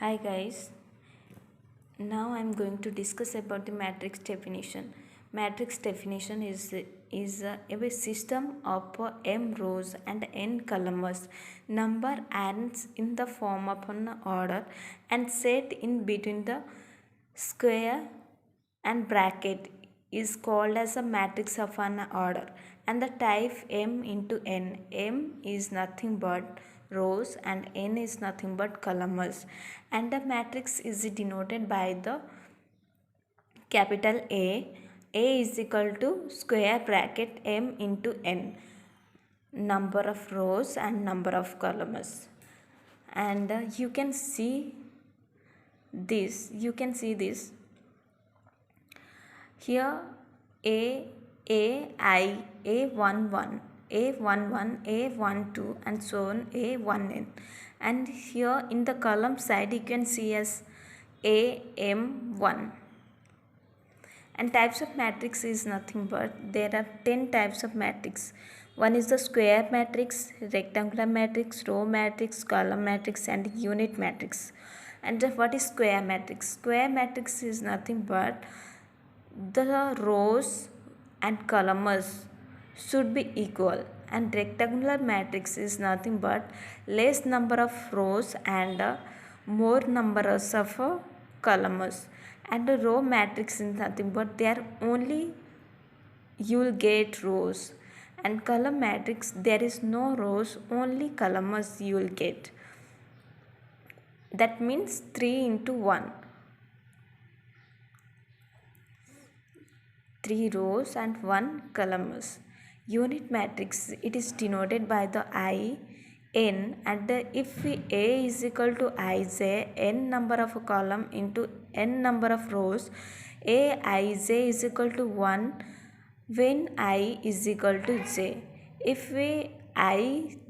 Hi guys, now I'm going to discuss about the matrix definition. Matrix definition is a system of m rows and n columns, number ends in the form of an order and set in between the square and bracket is called as a matrix of an order, and the type m into n. M is nothing but rows and n is nothing but columns, and the matrix is denoted by the capital A. A is equal to square bracket m into n, number of rows and number of columns. And you can see this here. A11, A11, A12 and so on, A1n, and here in the column side you can see as AM1. And types of matrix is nothing but there are 10 types of matrix. One is the square matrix, rectangular matrix, row matrix, column matrix and unit matrix. And what is square matrix? Square matrix is nothing but the rows and columns should be equal, and rectangular matrix is nothing but less number of rows and more numbers of columns. And the row matrix is nothing but there only you will get rows, and column matrix there is no rows, only columns you will get. That means 3 into 1. 3 rows and 1 columns. Unit matrix, it is denoted by the I, n, and if A is equal to Ij, n number of a column into n number of rows, Aij is equal to 1 when I is equal to j. If Aij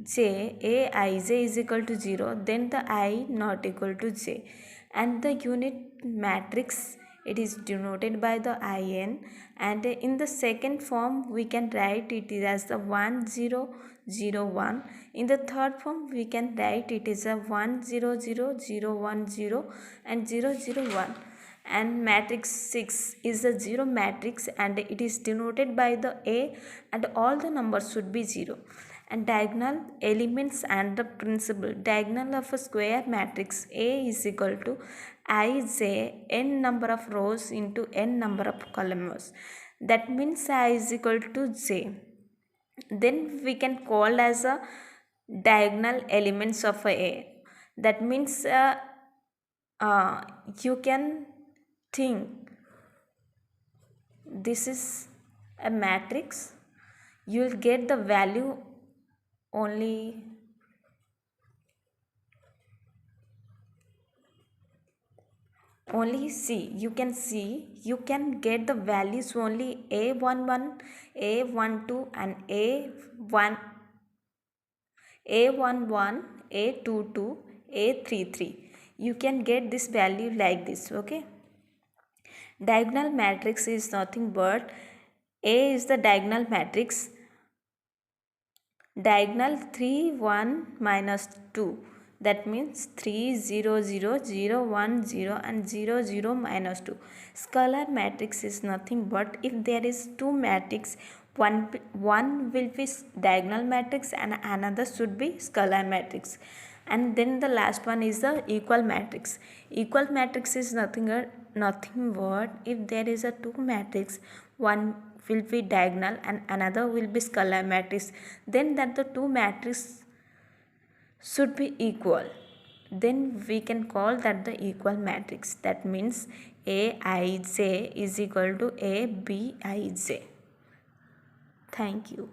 is equal to 0, then the I not equal to j. And the unit matrix, it is denoted by the in, and in the second form we can write it as the 1 0 0 1. In the third form we can write it as a 1 0 0 0 1 0 and 0 0 1. And matrix 6 is a 0 matrix, and it is denoted by the A, and all the numbers should be 0. And diagonal elements and the principle. Diagonal of a square matrix A is equal to Ij, n number of rows into n number of columns. That means I is equal to j. Then we can call as a diagonal elements of A. That means you can think this is a matrix. You will get the value only see, you can get the values only A11, A12 and A11, A22, A33. You can get this value like this. Okay, diagonal matrix is nothing but A is the diagonal matrix, diagonal 3 1 minus 2. That means 3 0 0 0 1 0 and 0 0 minus 2. Scalar matrix is nothing but if there is two matrix, one will be diagonal matrix and another should be scalar matrix. And then the last one is the equal matrix. Equal matrix is nothing but if there is a two matrix, one will be diagonal and another will be scalar matrix, then that the two matrices should be equal, then we can call that the equal matrix. That means Aij is equal to Abij. Thank you.